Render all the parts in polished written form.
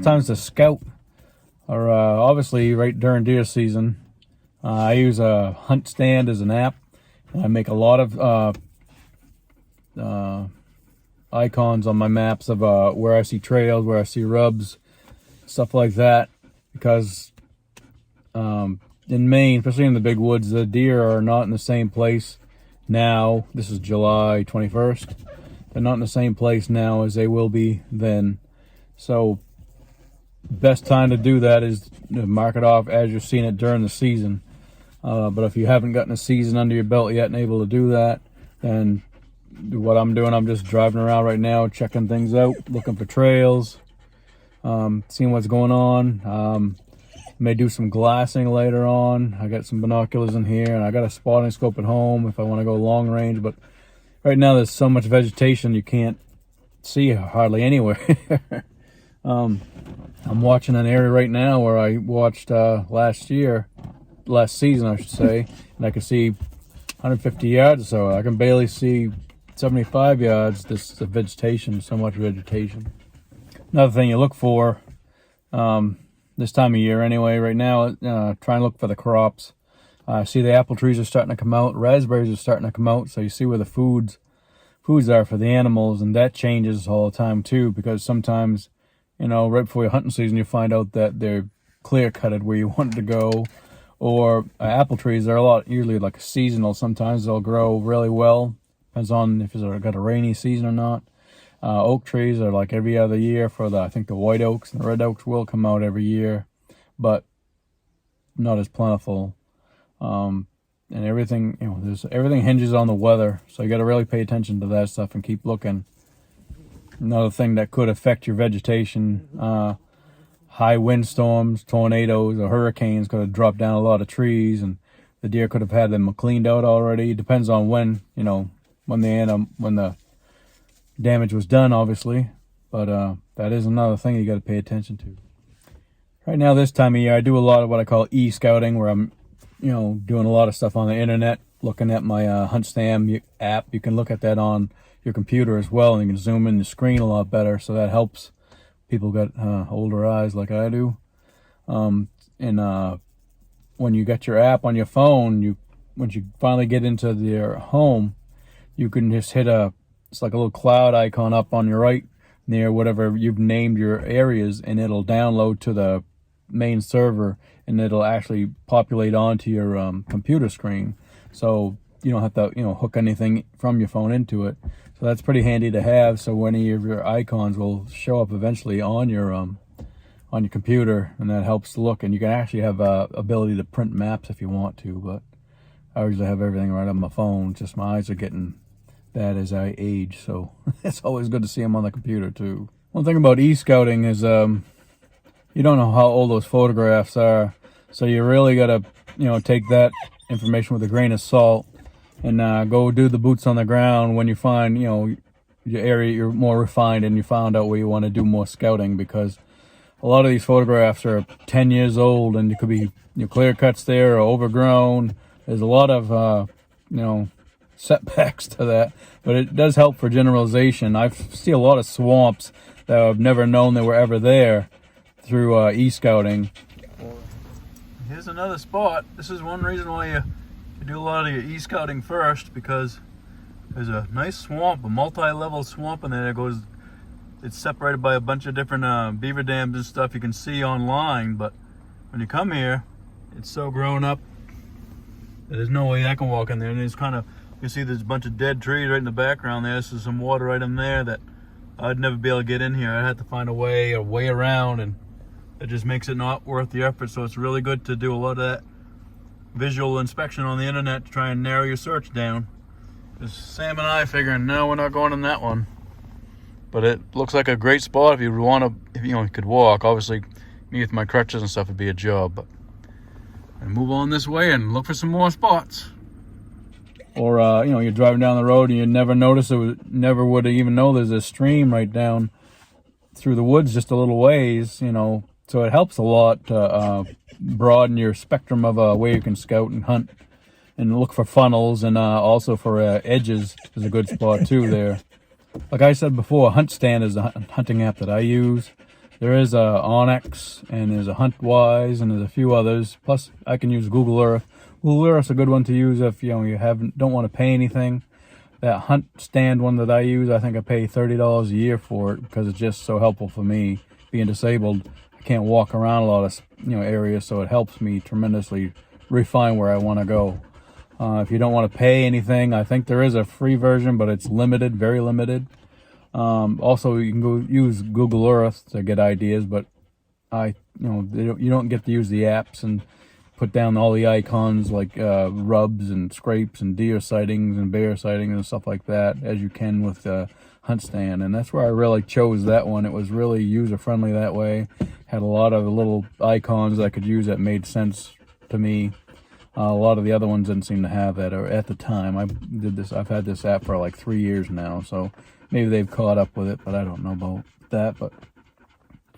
best times to scout are obviously right during deer season. I use a hunt stand as an app. I make a lot of icons on my maps of where I see trails, where I see rubs, stuff like that. Because in Maine, especially in the big woods, the deer are not in the same place now. This is July 21st. They're not in the same place now as they will be then. So best time to do that is to mark it off as you're seeing it during the season. But if you haven't gotten a season under your belt yet and able to do that, then what I'm doing, I'm just driving around right now, checking things out, looking for trails, seeing what's going on. May do some glassing later on. I got some binoculars in here, and I got a spotting scope at home if I want to go long range. But right now there's so much vegetation you can't see hardly anywhere. I'm watching an area right now where I watched last season I should say, and I can see 150 yards or so. I can barely see 75 yards. This vegetation, so much vegetation. Another thing you look for this time of year anyway, right now, try and look for the crops. See the apple trees are starting to come out, raspberries are starting to come out, so you see where the foods are for the animals, and that changes all the time too, because sometimes, right before your hunting season, you find out that they're clear-cutted where you want to go. Or apple trees are usually like seasonal. Sometimes they'll grow really well. Depends on if it's got a rainy season or not. Oak trees are like every other year for I think the white oaks and the red oaks will come out every year, but not as plentiful. And everything, everything hinges on the weather. So you got to really pay attention to that stuff and keep looking. Another thing that could affect your vegetation, high windstorms, tornadoes, or hurricanes could have dropped down a lot of trees, and the deer could have had them cleaned out already. It depends on when the damage was done, obviously. But that is another thing you got to pay attention to. Right now, this time of year, I do a lot of what I call e-scouting, where I'm, doing a lot of stuff on the internet, looking at my Hunt Stand app. You can look at that on your computer as well, and you can zoom in the screen a lot better, so that helps. People got older eyes like I do. And when you got your app on your phone, once you finally get into your home, you can just hit it's like a little cloud icon up on your right near whatever you've named your areas, and it'll download to the main server, and it'll actually populate onto your computer screen. So you don't have to, hook anything from your phone into it. So that's pretty handy to have. So any of your icons will show up eventually on your computer, and that helps to look. And you can actually have ability to print maps if you want to. But I usually have everything right on my phone. Just my eyes are getting bad as I age, so it's always good to see them on the computer too. One thing about e-scouting is you don't know how old those photographs are, so you really got to take that information with a grain of salt. And go do the boots on the ground when you find, your area, you're more refined and you found out where you want to do more scouting, because a lot of these photographs are 10 years old and it could be clear cuts there or overgrown. There's a lot of, setbacks to that, but it does help for generalization. I see a lot of swamps that I've never known they were ever there through e-scouting. Here's another spot. This is one reason why you do a lot of your e-scouting first, because there's a nice swamp, a multi-level swamp in there. It's separated by a bunch of different beaver dams and stuff you can see online, but when you come here, it's so grown up that there's no way I can walk in there. And it's you see there's a bunch of dead trees right in the background there. There's some water right in there that I'd never be able to get in here. I'd have to find a way around, and it just makes it not worth the effort. So it's really good to do a lot of that visual inspection on the internet to try and narrow your search down. Because Sam and I figuring, no, we're not going in that one. But it looks like a great spot if you could walk. Obviously, me with my crutches and stuff would be a job. But and move on this way and look for some more spots. Or you're driving down the road and you never never would even know there's a stream right down through the woods just a little ways. So it helps a lot to broaden your spectrum of where you can scout and hunt, and look for funnels, and also for edges is a good spot too there. Like I said before, Hunt Stand is a hunting app that I use. There is a Onyx, and there's a HuntWise, and there's a few others. Plus, I can use Google Earth. Google Earth's a good one to use if you don't want to pay anything. That Hunt Stand one that I use, I think I pay $30 a year for it because it's just so helpful for me. Being disabled, I can't walk around a lot of areas, so it helps me tremendously refine where I want to go. If you don't want to pay anything, I think there is a free version, but it's limited, very limited. Also, you can go use Google Earth to get ideas, but you don't get to use the apps and put down all the icons like rubs and scrapes and deer sightings and bear sightings and stuff like that as you can with Hunt Stand. And that's where I really chose that one. It was really user friendly that way. Had a lot of little icons I could use that made sense to me. A lot of the other ones didn't seem to have that, or at the time. I've had this app for like 3 years now, so maybe they've caught up with it, but I don't know about that. But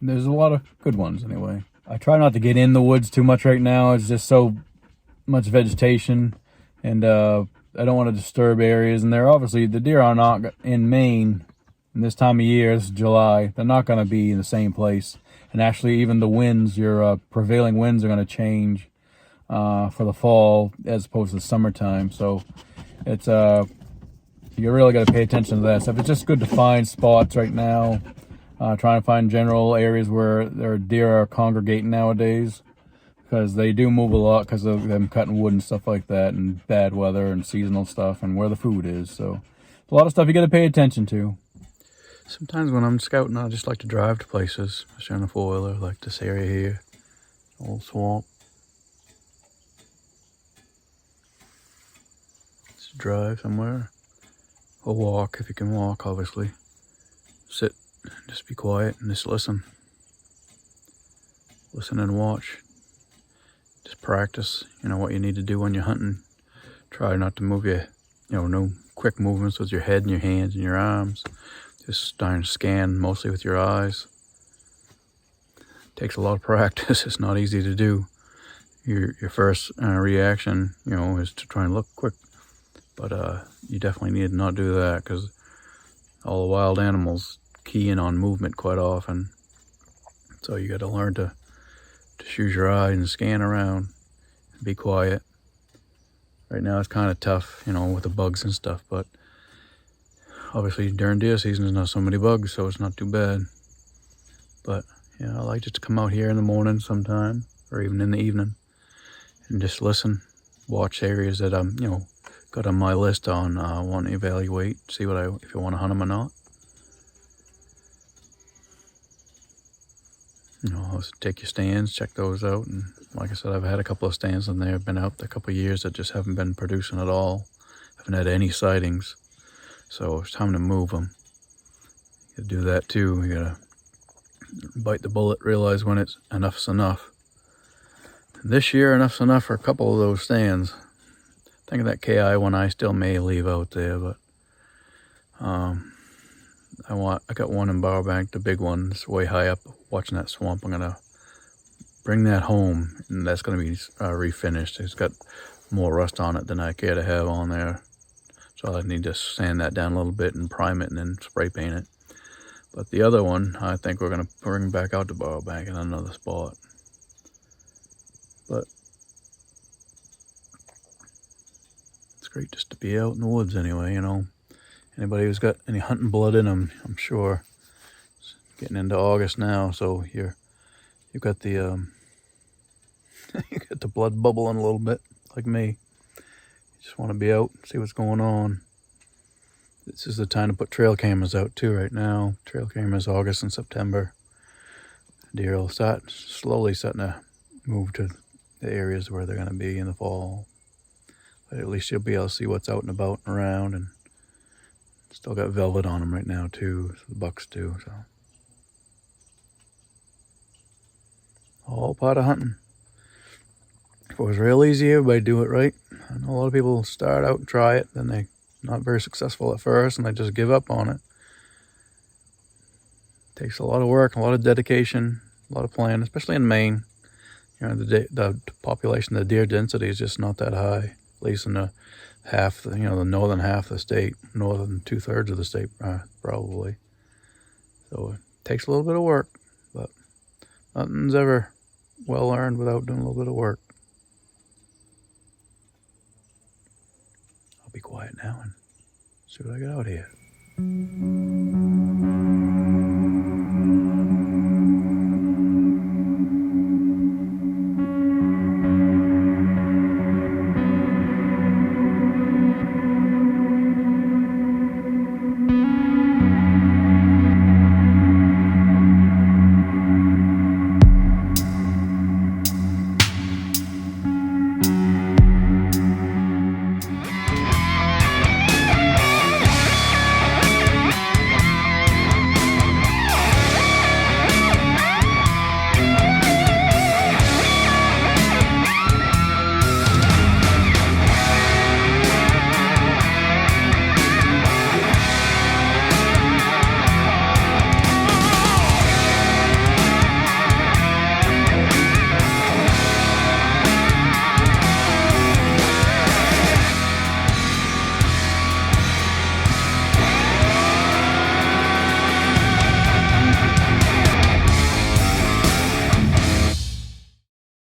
there's a lot of good ones anyway. I try not to get in the woods too much right now. It's just so much vegetation, and I don't want to disturb areas. And the deer are not in Maine in this time of year. It's July. They're not going to be in the same place. And actually, even the winds, your prevailing winds are going to change for the fall as opposed to the summertime. So it's you really got to pay attention to that stuff. It's just good to find spots right now. Trying to find general areas where their deer are congregating nowadays, because they do move a lot because of them cutting wood and stuff like that, and bad weather and seasonal stuff, and where the food is. So a lot of stuff you got to pay attention to. Sometimes when I'm scouting, I just like to drive to places, especially on a four-wheeler, like this area here, old swamp. Just drive somewhere, or walk if you can walk, obviously. Sit. Just be quiet and just listen. Listen and watch. Just practice, what you need to do when you're hunting. Try not to move no quick movements with your head and your hands and your arms. Just trying to scan mostly with your eyes. Takes a lot of practice. It's not easy to do. Your first reaction, is to try and look quick. But you definitely need to not do that, because all the wild animals key in on movement quite often. So you got to learn to use your eye and scan around and be quiet. Right now it's kind of tough, with the bugs and stuff, but obviously during deer season there's not so many bugs, so it's not too bad. But I like just to come out here in the morning sometime, or even in the evening, and just listen, watch areas that I'm got on my list on want to evaluate, see if I want to hunt them or not. Take your stands, check those out. And like I said, I've had a couple of stands in there. I've been out a couple of years that just haven't been producing at all. Haven't had any sightings. So it's time to move them. You gotta do that too. You gotta bite the bullet, realize when enough's enough. And this year, enough's enough for a couple of those stands. I think of that KI one I still may leave out there, but I got one in Bowerbank, the big one. It's way high up, watching that swamp. I'm gonna bring that home, and that's gonna be refinished. It's got more rust on it than I care to have on there, so I need to sand that down a little bit and prime it, and then spray paint it. But the other one, I think we're gonna bring back out to Bowerbank in another spot. But it's great just to be out in the woods anyway, Anybody who's got any hunting blood in them, I'm sure. It's getting into August now, so you've got the you got the blood bubbling a little bit, like me. You just want to be out, see what's going on. This is the time to put trail cameras out too right now. Trail cameras August and September. Deer will slowly starting to move to the areas where they're going to be in the fall. But at least you'll be able to see what's out and about and around, and still got velvet on them right now too, the bucks do, so. All part of hunting. If it was real easy, everybody'd do it right. I know a lot of people start out and try it, then they're not very successful at first, and they just give up on it. Takes a lot of work, a lot of dedication, a lot of planning, especially in Maine. The population, the deer density is just not that high, at least in the northern half of the state, northern 2/3 of the state, probably. So it takes a little bit of work, but Nothing's ever well learned without doing a little bit of work. I'll be quiet now and see what I got out here.